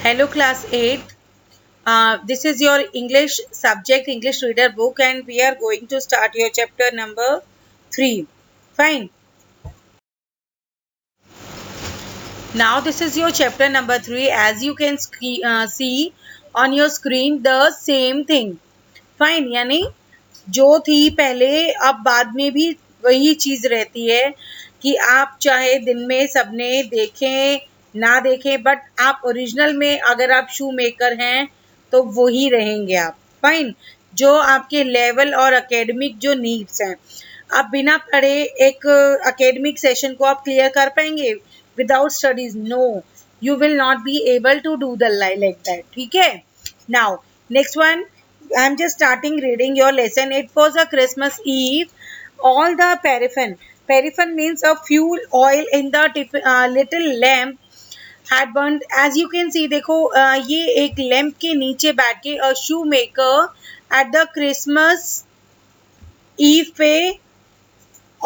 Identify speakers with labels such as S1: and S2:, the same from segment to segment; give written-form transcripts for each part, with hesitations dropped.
S1: Hello class 8. This is your English subject, English reader book, and we are going to start your chapter number 3. Fine. Now this is your chapter number 3. As you can see on your screen, the same thing. Fine. यानी जो थी पहले अब बाद में भी वही चीज रहती है कि आप चाहे दिन में सबने देखें ना देखें, बट आप ओरिजिनल में अगर आप शू मेकर हैं तो वही रहेंगे आप. फाइन. जो आपके लेवल और एकेडमिक जो नीड्स हैं, आप बिना पढ़े एक एकेडमिक सेशन को आप क्लियर कर पाएंगे without studies? No, you will not be able to do the like that. ठीक है. Now next one, I'm just starting reading your lesson. It was a Christmas Eve. All the paraffin. Paraffin means a fuel oil in the little lamp had burned. As you can see, देखो ये एक lamp के नीचे बैठ के a shoemaker at the Christmas Eve पे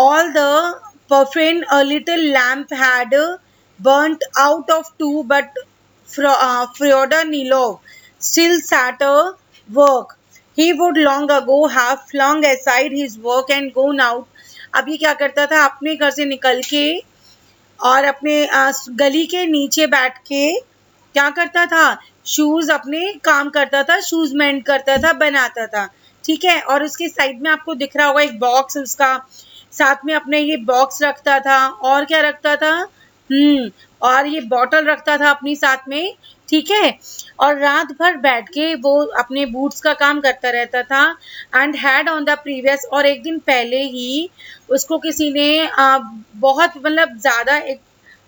S1: all the paraffin a little lamp had burnt out of two, but Fyodor Nilov still sat work. He would long ago have flung aside his work and gone out. अब ये क्या करता था, अपने घर से निकल के और अपने गली के नीचे बैठ के क्या करता था, शूज अपने काम करता था, शूज मेंड करता था, बनाता था. ठीक है. और उसके साइड में आपको दिख रहा होगा एक बॉक्स, उसका साथ में अपने ये बॉक्स रखता था. और क्या रखता था? और ये बॉटल रखता था अपनी साथ में. ठीक है. और रात भर बैठ के वो अपने बूट्स का काम करता रहता था. And had on the previous, और एक दिन पहले ही उसको किसी ने बहुत मतलब ज़्यादा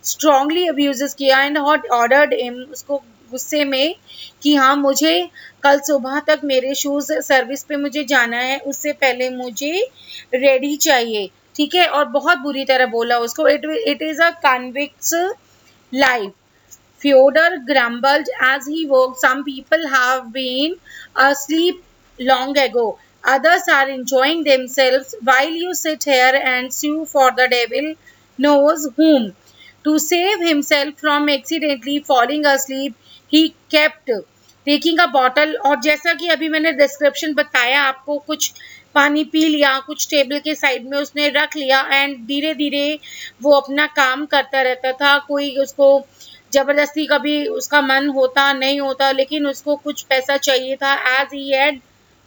S1: स्ट्रांगली अब्यूज़ किया. एंड हॉट ऑर्डर्ड हिम, उसको गुस्से में कि हाँ मुझे कल सुबह तक मेरे शूज़ सर्विस पे मुझे जाना है, उससे पहले मुझे रेडी चाहिए. ठीक है. और बहुत बुरी तरह बोला उसको. It is a convicts life. Fyodor grumbled as he woke. Some people have been asleep long ago. Others are enjoying themselves while you sit here and sue for the devil knows whom. To save himself from accidentally falling asleep, he kept taking a bottle. और जैसा कि अभी मैंने description बताया आपको, कुछ पानी P लिया, कुछ टेबल के साइड में उसने रख लिया, एंड धीरे धीरे वो अपना काम करता रहता था. कोई उसको जबरदस्ती, कभी उसका मन होता नहीं होता, लेकिन उसको कुछ पैसा चाहिए था. As he had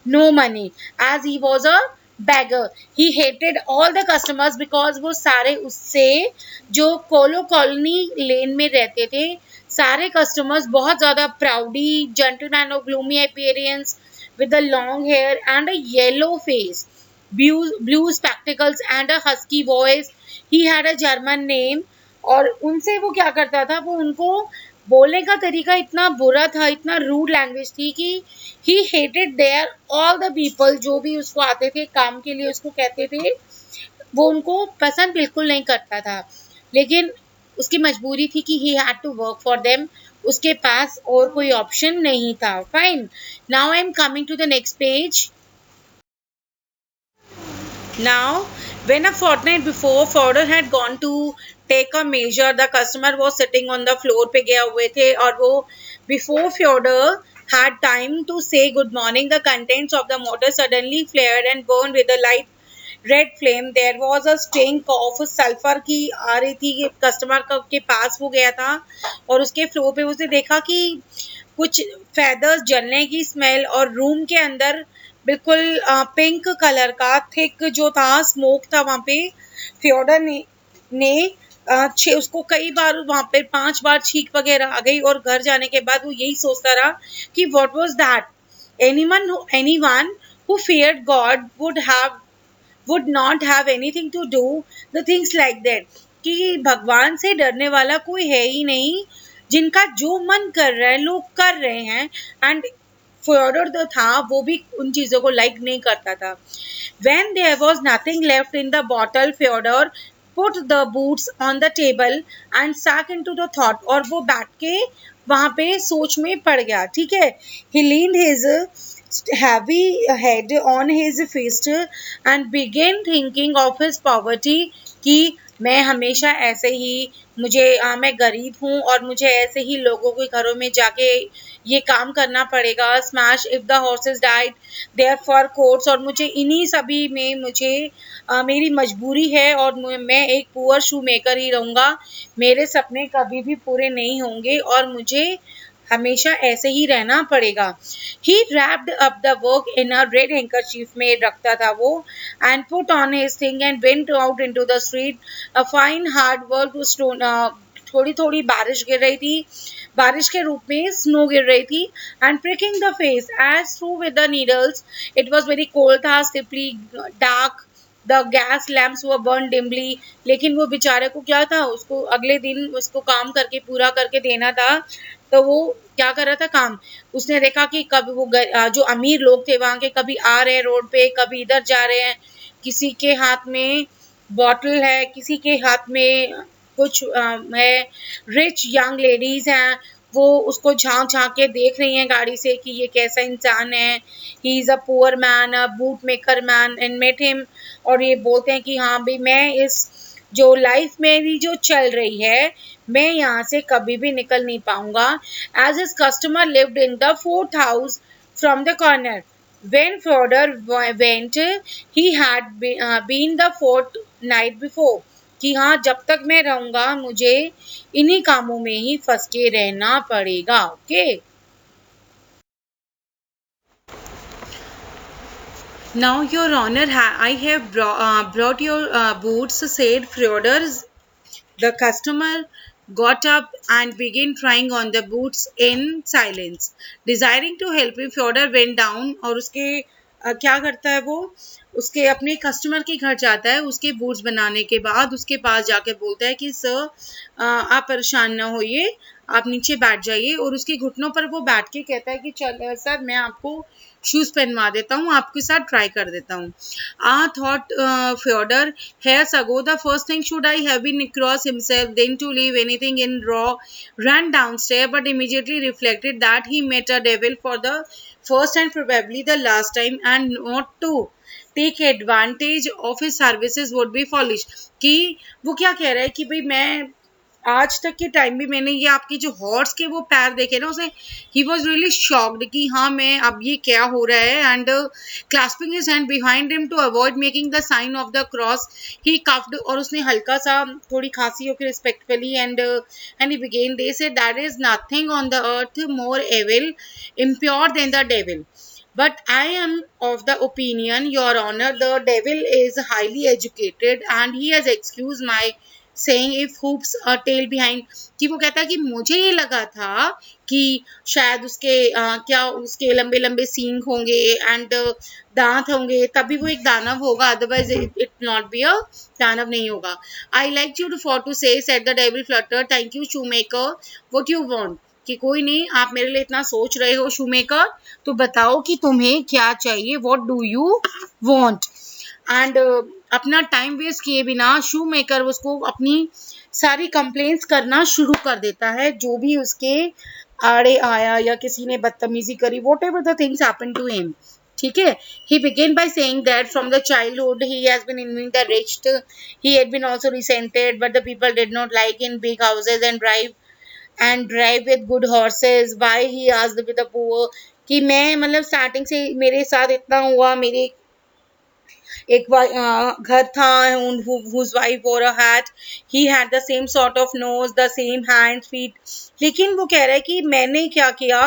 S1: no money, as he was a beggar. He hated all the customers because वो सारे उससे जो कॉलोनी लेन में रहते थे, सारे कस्टमर्स बहुत ज़्यादा proudly gentleman of gloomy appearance with a long hair and a yellow face, blue spectacles and a husky voice. He had a German name. और उनसे वो क्या करता था, वो उनको बोलने का तरीका इतना बुरा था, इतना रूड लैंग्वेज थी कि he hated their all the people, जो भी उसको आते थे काम के लिए उसको कहते थे, वो उनको पसंद बिल्कुल नहीं करता था. लेकिन उसकी मजबूरी थी कि he had to work for them. उसके पास और कोई ऑप्शन नहीं था. Fine. Now I am coming to the next page. Now, when a fortnight before Fyodor had gone to take a measure, the customer was sitting on the floor पे गए हुए थे, और वो before Fyodor had time to say good morning, the contents of the motor suddenly flared and burned with a light red flame. There was a stink of sulfur की आ रही थी. Customer के पास वो गया था और उसके फ्लोर पे उसने देखा कि कुछ फेदर्स जलने की स्मेल, और रूम के अंदर बिल्कुल पिंक कलर का थिक जो था स्मोक था वहाँ पे. फ्योडर ने उसको कई बार वहाँ पे 5 बार छींक वगैरह आ गई, और घर जाने के बाद वो यही सोचता रहा कि what was that. Anyone who feared God would not have anything to do the things like that. कि भगवान से डरने वाला कोई है ही नहीं, जिनका जो मन कर रहा है लोग कर रहे हैं. एंड फ्योडर जो था वो भी उन चीज़ों को लाइक नहीं करता था. When there was nothing left in the bottle, Fyodor put the boots on the table and sank into the thought. और वो बैठ के वहाँ पे सोच में पड़ गया. ठीक है. He leaned his heavy head on his fist and began thinking of his poverty कि मैं हमेशा ऐसे ही मैं गरीब हूँ और मुझे ऐसे ही लोगों के घरों में जाके ये काम करना पड़ेगा। Smash if the horses died there fur coats, और मुझे इन्हीं सभी में मेरी मजबूरी है और मैं एक पुअर शू मेकर ही रहूँगा। मेरे सपने कभी भी पूरे नहीं होंगे और मुझे हमेशा ऐसे ही रहना पड़ेगा। ही wrapped up the work in a red handkerchief में रखता था वो, and put on his thing and went out into the street. A fine hard work to stone. थोड़ी थोड़ी बारिश गिर रही थी, बारिश के रूप में स्नो गिर रही थी, and pricking the face as through with the needles. It was very cold था, stiffly dark. The gas lamps were burn dimly, लेकिन वो बेचारे को क्या था, उसको अगले दिन उसको काम करके पूरा करके देना था, तो वो क्या कर रहा था काम। उसने देखा कि कभी जो अमीर लोग थे वहाँ के, कभी आ रहे हैं रोड पे, कभी इधर जा रहे हैं, किसी के हाथ में बॉटल है, किसी के हाथ में कुछ है। रिच यंग लेडीज हैं, वो उसको झांक झांक के देख रही हैं गाड़ी से कि ये कैसा इंसान है। He is a poor man, a boot maker man, and met him. और ये बोलते हैं कि हाँ भाई, मैं इस जो लाइफ मेरी जो चल रही है, मैं यहाँ से कभी भी निकल नहीं पाऊंगा। As his customer lived in the fourth house from the corner, when Fodor went, he had been the fourth night before, कि हाँ जब तक मैं रहूंगा मुझे इन्हीं कामों में ही फंस के रहना पड़ेगा। Okay, now your honor, I have brought your boots, said Fyodor. The customer got up and began trying on the boots in silence. Desiring to help him, Fyodor went down, और उसके क्या करता है वो, उसके अपने कस्टमर के घर जाता है, उसके बूट्स बनाने के बाद उसके पास जाके बोलता है कि सर आप परेशान ना होइए, आप नीचे बैठ जाइए, और उसके घुटनों पर वो बैठ के कहता है कि चल सर मैं आपको शूज पहनवा देता हूँ, आपके साथ ट्राई कर देता हूँ। Thought फ्योडर, hears ago the first thing should I have been across himself then to leave anything in raw, ran downstairs, but immediately reflected that he met a devil for the first and probably the last time, and not to take advantage of his services would be foolish। कि वो क्या कह रहा है कि भाई मैं आज तक के टाइम भी मैंने ये आपके जो हॉर्स के वो पैर देखे ना, उसे ही वॉज रियली शॉक्ड कि हाँ मैं अब ये क्या हो रहा है। And clasping his hand behind him to avoid making the sign of the cross, he coughed, और उसने हल्का सा थोड़ी खांसी होकर respectfully, and he began, they said that is nothing on the earth more evil impure than the devil. But I am of the opinion, Your Honor, the devil is highly educated and he has excused my saying if hoops a tail behind। कि वो कहता है कि मुझे ये लगा था कि शायद उसके क्या उसके लंबे लंबे सींग होंगे एंड दांत होंगे, तभी वो एक दानव होगा, otherwise it not be a दानव नहीं होगा। I like you to for to say said the devil flutter, thank you shoe maker, what you want. कि कोई नहीं, आप मेरे लिए इतना सोच रहे हो शू मेकर, तो बताओ कि तुम्हें क्या चाहिए, what do you want. And अपना टाइम वेस्ट किए बिना शू मेकर उसको अपनी सारी कंप्लेंट्स करना शुरू कर देता है, जो भी उसके आड़े आया या किसी ने बदतमीजी करी, whatever the things happen to him. ठीक है, he began by saying that from the childhood he has been envying the rich, he had been also resented, but the people did not like in big houses and drive with good horses, why he asked with the poor। कि मैं मतलब starting से मेरे साथ इतना हुआ, मेरे एक घर था whose wife wore a hat, he had the same sort of nose, the same hands feet। लेकिन वो कह रहा है कि मैंने क्या किया,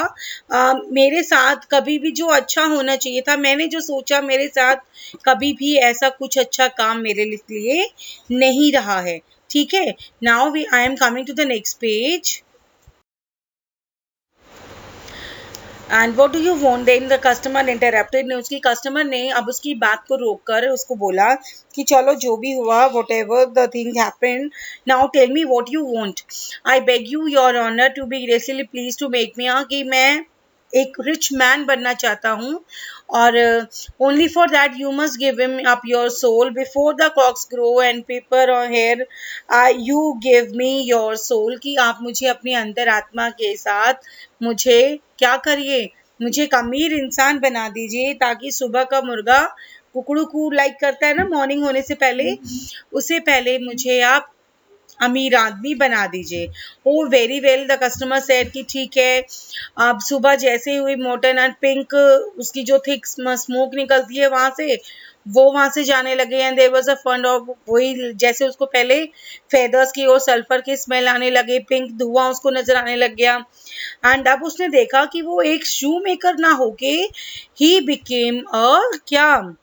S1: मेरे साथ कभी भी जो अच्छा होना चाहिए था, मैंने जो सोचा मेरे साथ कभी भी ऐसा कुछ अच्छा काम मेरे लिए नहीं रहा है। ठीक है, now I am coming to the next page. And what do you want, then the customer interrupted, ने उसकी कस्टमर ने अब उसकी बात को रोक कर उसको बोला कि चलो जो भी हुआ, whatever the thing happened, now tell me what you want. I beg you your honour to be gracefully please to make me, कि मैं एक रिच मैन बनना चाहता हूँ, और only for that you must give him up your soul before the cocks grow and pepper और hair, you give me your soul, कि आप मुझे अपनी अंतर आत्मा के साथ मुझे क्या करिए, मुझे एक अमीर इंसान बना दीजिए, ताकि सुबह का मुर्गा कुकड़ू कू लाइक करता है ना मॉर्निंग होने से पहले, उससे पहले मुझे आप अमीर आदमी बना दीजिए। Oh very well the customer said कि ठीक है। अब सुबह जैसे हुई मोटन एंड पिंक उसकी जो थिक स्मोक निकलती है वहां से, वो वहां से जाने लगे and there was a fund of वही जैसे उसको पहले फेदर्स की और सल्फर की स्मेल आने लगे, पिंक धुआं उसको नजर आने लग गया। एंड अब उसने देखा कि वो एक शू मेकर ना होके ही बिकेम अ क्या,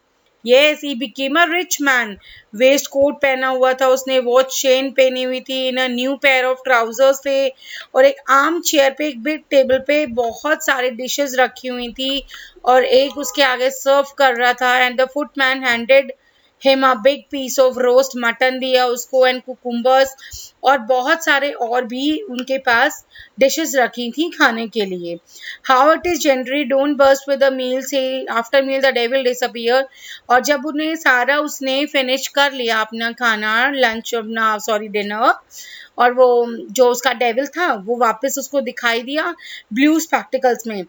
S1: yes he became a rich man. Waistcoat पहना हुआ था उसने, वॉच चेन पहनी हुई थी, in a new pair of trousers थे, और एक आर्म चेयर पे एक बिग टेबल पे बहुत सारे डिशेस रखी हुई थी और एक उसके आगे सर्व कर रहा था। And the footman handed him a big piece of roast mutton दिया उसको एंड कुकुम्बर्स, और बहुत सारे और भी उनके पास डिशेस रखी थी खाने के लिए। How it is generally don't burst with the meal से after meal the devil disappear. और जब उन्हें सारा उसने फिनिश कर लिया अपना खाना, लंच अपना सॉरी डिनर, और वो जो उसका डेविल था वो वापस उसको दिखाई दिया ब्लू स्पेक्टिकल्स में।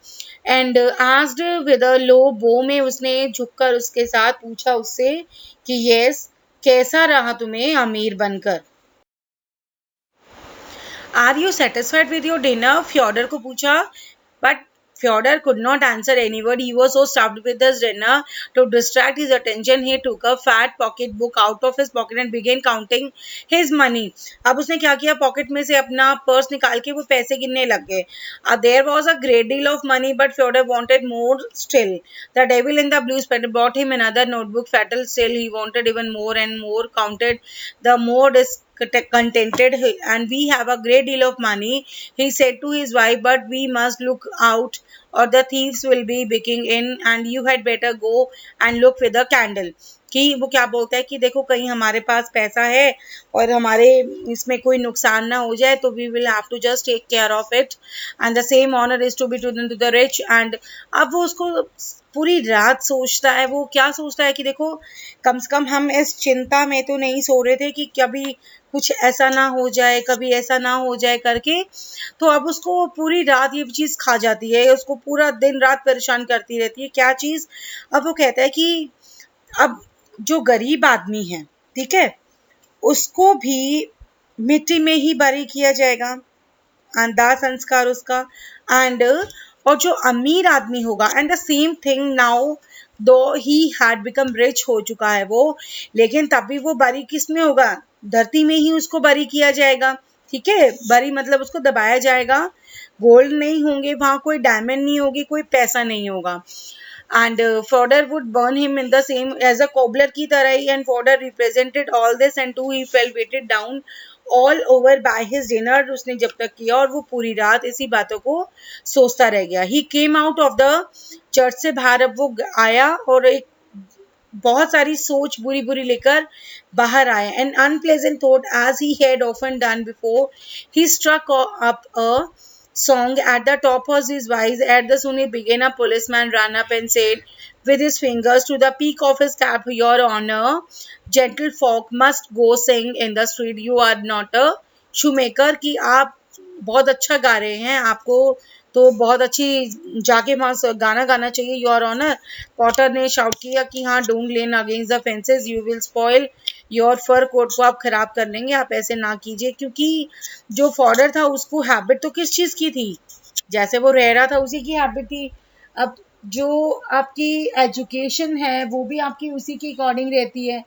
S1: एंड आस्क्ड विद अ लो बो में उसने झुककर उसके साथ पूछा उससे कि यस कैसा रहा तुम्हें अमीर बनकर। Are you satisfied with your dinner, Fyodor को पूछा। But Fyodor could not answer any word. He was so stuffed with his dinner. To distract his attention, he took a fat pocket book out of his pocket and began counting his money. अब उसने क्या किया, pocket में से अपना purse निकाल के वो पैसे गिनने लग गए। There was a great deal of money, but Fyodor wanted more still. The devil in the blue sweater brought him another notebook. Fatal still, he wanted even more and more. Counted the more contented, and we have a great deal of money, he said to his wife, but we must look out or the thieves will be breaking in and you had better go and look with a candle। कि वो क्या बोलता है कि देखो कहीं हमारे पास पैसा है और हमारे इसमें कोई नुकसान ना हो जाए, तो we will have to just take care of it and the same honour is to be to the rich. एंड अब वो उसको पूरी रात सोचता है, वो क्या सोचता है कि देखो कम से कम हम इस चिंता में तो नहीं सो रहे थे कि कभी कुछ ऐसा ना हो जाए, कभी ऐसा ना हो जाए करके। तो अब उसको पूरी रात ये चीज़ खा जाती है, उसको पूरा दिन रात परेशान करती रहती है। क्या चीज़? अब वो कहता है कि अब जो गरीब आदमी है, ठीक है, उसको भी मिट्टी में ही बरी किया जाएगा, अंधा संस्कार उसका। एंड और जो अमीर आदमी होगा, and the same thing now दो ही हैड बिकम रिच हो चुका है वो, लेकिन तब भी वो बरी किस में होगा, धरती में ही उसको बरी किया जाएगा। ठीक है, बरी मतलब उसको दबाया जाएगा, गोल्ड नहीं होंगे वहां, कोई डायमंड नहीं होगी, कोई पैसा नहीं होगा। And Fodor would burn him in the same as a cobbler की तरह ही। And Fodor represented all this and too he fell weighted down all over by his dinner। उसने जब तक किया और वो पूरी रात इसी बातों को सोचता रह गया। He came out of the church से बाहर अब वो आया और एक बहुत सारी सोच बुरी बुरी लेकर बाहर आया। An unpleasant thought as he had often done before, he struck up a song at the top of his voice. At the soon he began, a policeman ran up and said with his fingers to the peak of his cap, your honor, gentle folk must go sing in the street, you are not a shoemaker। कि आप बहुत अच्छा गा रहे हैं, आपको तो बहुत अच्छी जाके वहां गाना गाना चाहिए योर ऑनर। पॉटर ने शाउट किया कि हाँ, don't lean against the fences, you will spoil your fur coat को आप खराब कर लेंगे, आप ऐसे ना कीजिए। क्योंकि जो फॉर्डर था उसको हैबिट तो किस चीज़ की थी, जैसे वो रह रहा था उसी की हैबिट थी। अब जो आपकी एजुकेशन है वो भी आपकी उसी के अकॉर्डिंग रहती है,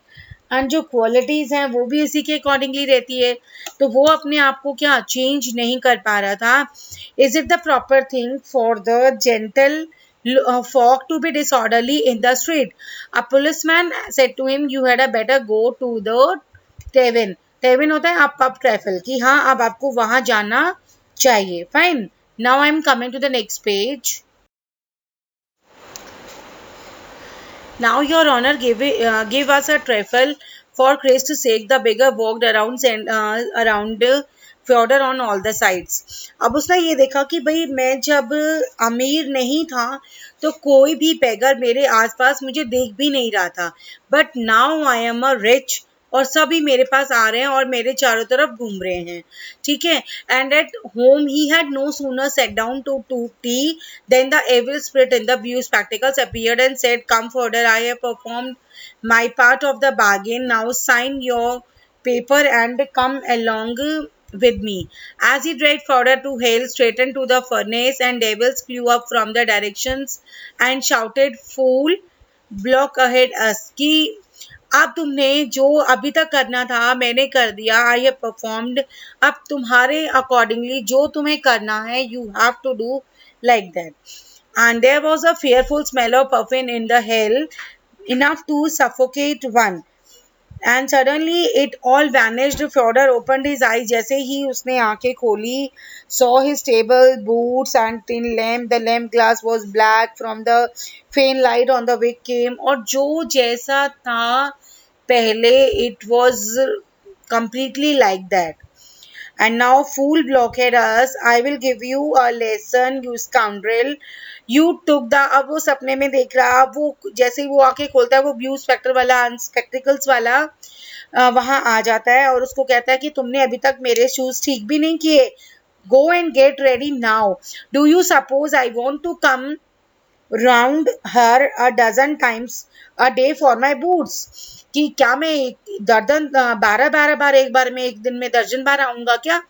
S1: एंड जो क्वालिटीज़ हैं वो भी इसी के अकॉर्डिंगली रहती है। तो वो अपने आप को क्या चेंज नहीं कर पा रहा था। Is it the proper thing for the gentle folk to be disorderly in the street? A policeman said to him, you had a better go to the tavern। tavern होता है आप पब ट्रैफल की, हाँ अब आपको वहां जाना चाहिए। Fine, now I am coming to the next page. Now, your honor, give us a trifle for Christ's sake। The beggar walked around Fyodor on all the sides। अब उसने ये देखा कि भाई मैं जब अमीर नहीं था तो कोई भी बेगर मेरे आसपास मुझे देख भी नहीं रहा था, but now I am a rich और सभी मेरे पास आ रहे हैं और मेरे चारों तरफ घूम रहे हैं, ठीक है। And at home he had no sooner set down to tea then the evil spirit in the blue spectacles appeared and said, come further, I have performed my part of the bargain, now sign your paper and come along with me. As he dragged further to hail straightened to the furnace, and devils flew up from the directions and shouted, fool, block ahead us, कि अब तुमने जो अभी तक करना था मैंने कर दिया, आई हैव परफॉर्म्ड, अब तुम्हारे अकॉर्डिंगली जो तुम्हें करना है you have to do like that. And there was a fearful smell of puffin in the hell, enough to suffocate one. And suddenly it all vanished. Fyodor opened his eyes जैसे ही उसने आंखें खोली, saw his table, boots and tin lamp. The lamp glass was black from the faint light on the wick came. और जो जैसा था पहले it was completely like that. And now, fool, blockhead us, I will give you a lesson, you scoundrel. You took the, अब वो सपने में देख रहा, अब वो जैसे ही वो आंखें खोलता है वो ब्लू स्पेक्टर वाला स्पेक्टिकल्स वाला वहां आ जाता है और उसको कहता है कि तुमने अभी तक मेरे शूज ठीक भी नहीं किए. Go and get ready now. Do you suppose I want to come round her a dozen times a day for my boots? कि क्या मैं दर्जन 12 बार एक बार में एक दिन में दर्जन बार आऊंगा क्या?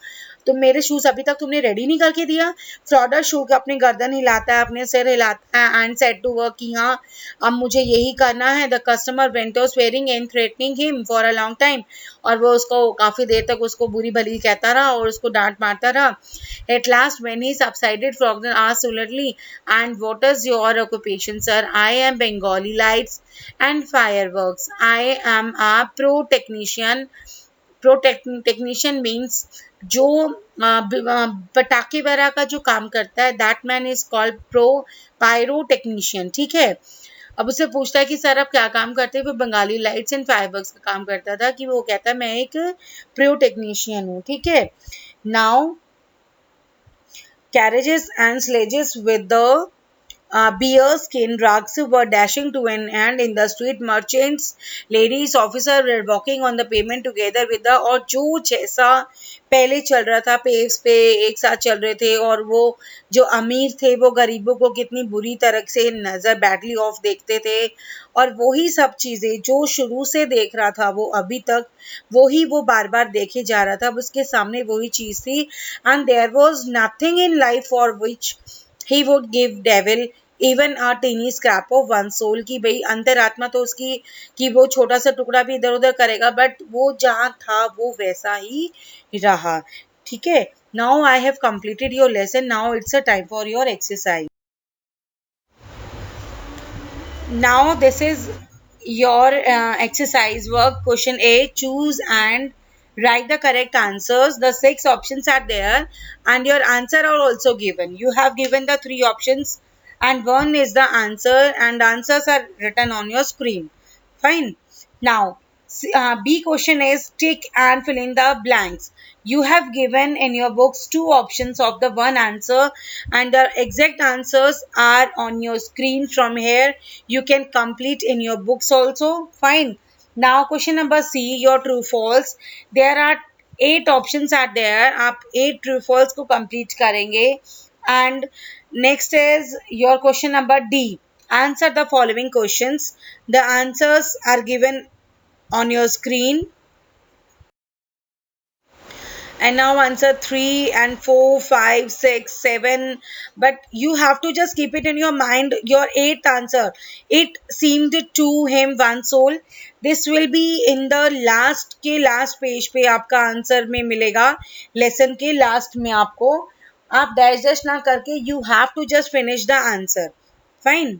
S1: तुम मेरे शूज अभी तक तुमने रेडी नहीं करके दिया. फ्रॉडर शू के अपनी गर्दन हिलाता है, अपने सिर हिलाता है एंड सेड टू वर्क कि हाँ अब मुझे यही करना है. The customer went of swearing and threatening him for a long time, और वो उसको काफी देर तक उसको बुरी भली कहता रहा और उसको डांट मारता रहा. At last when he subsided Frogen asked softly, and what is your occupation sir? I am Bengali lights and fireworks. I am a pro technician. Pro technician means जो पटाखे वगैरह का जो काम करता है, that man is called pro pyro technician, ठीक है. अब उससे पूछता है कि सर आप क्या काम करते हैं? वो बंगाली लाइट्स एंड फायरवर्क्स का काम करता था. कि वो कहता है मैं एक प्रो टेक्नीशियन हूँ, ठीक है. Now carriages and sledges with the bear skin rugs were dashing to an end in the street. Merchants, ladies, officers were walking on the pavement together with the, और जो जैसा पहले चल रहा था पेव्स पे एक साथ चल रहे थे, और वो जो अमीर थे वो गरीबों को कितनी बुरी तरह से नजर बैडली ऑफ देखते थे, और वही सब चीजें जो शुरू से देख रहा था वो अभी तक वही वो बार बार देखे जा रहा था. अब उसके सामने वही चीज थी. And there was nothing in life for which he would give devil even a tiny scrap of one soul. की भाई अंतरात्मा तो उसकी कि वो छोटा सा टुकड़ा भी इधर उधर करेगा, बट वो जहाँ था वो वैसा ही रहा, ठीक है. Now I have completed your lesson. Now it's a time for your exercise. Now this is your exercise work. Question A, choose and write the correct answers. The 6 options are there and your answer are also given. You have given the 3 options and 1 is the answer, and answers are written on your screen. Fine. Now B question is tick and fill in the blanks. You have given in your books 2 options of the 1 answer and the exact answers are on your screen. From here you can complete in your books also. Fine. Now question number C, your true false. There are 8 options are there. आप 8 true false को complete करेंगे. And next is your question number D. Answer the following questions. The answers are given on your screen. And now answer 3 and 4, 5, 6, 7. But you have to just keep it in your mind. Your 8th answer. It seemed to him one soul. This will be in the last के last page पे आपका answer में मिलेगा. Lesson के last में आपको आप dash dash ना करके you have to just finish the answer. Fine.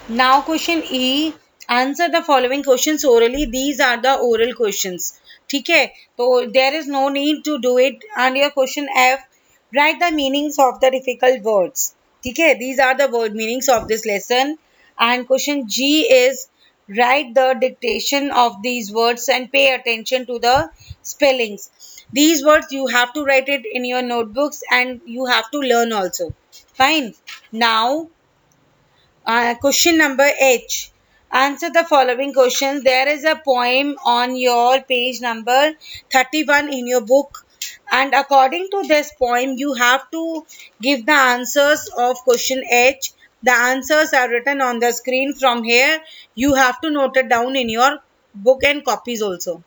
S1: Now question E. Answer the following questions orally. These are the oral questions. ठीक है, तो there is no need to do it. And your question F. Write the meanings of the difficult words. ठीक है, these are the word meanings of this lesson. And question G is write the dictation of these words and pay attention to the spellings. These words you have to write it in your notebooks and you have to learn also. Fine. Now question number H. Answer the following questions. There is a poem on your page number 31 in your book, and according to this poem, you have to give the answers of question H. The answers are written on the screen from here. You have to note it down in your book and copies also.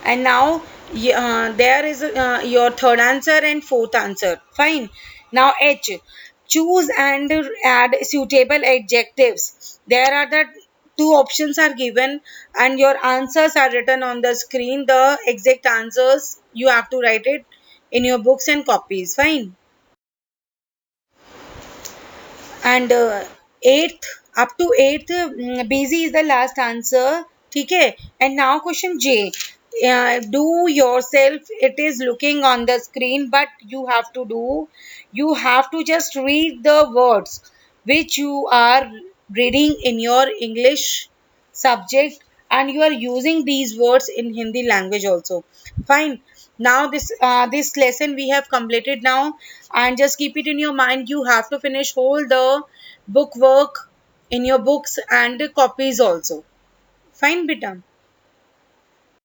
S1: And now there is your third answer and fourth answer. Fine. Now H. Choose and add suitable adjectives. There are the two options are given and your answers are written on the screen. The exact answers you have to write it in your books and copies. Fine. And eighth, up to eighth, busy is the last answer. Okay. And now question J. Do yourself, it is looking on the screen, but you have to just read the words which you are reading in your English subject, and you are using these words in Hindi language also. Fine. Now this lesson we have completed now, and just keep it in your mind. You have to finish whole the book work in your books and copies also. Fine, beta.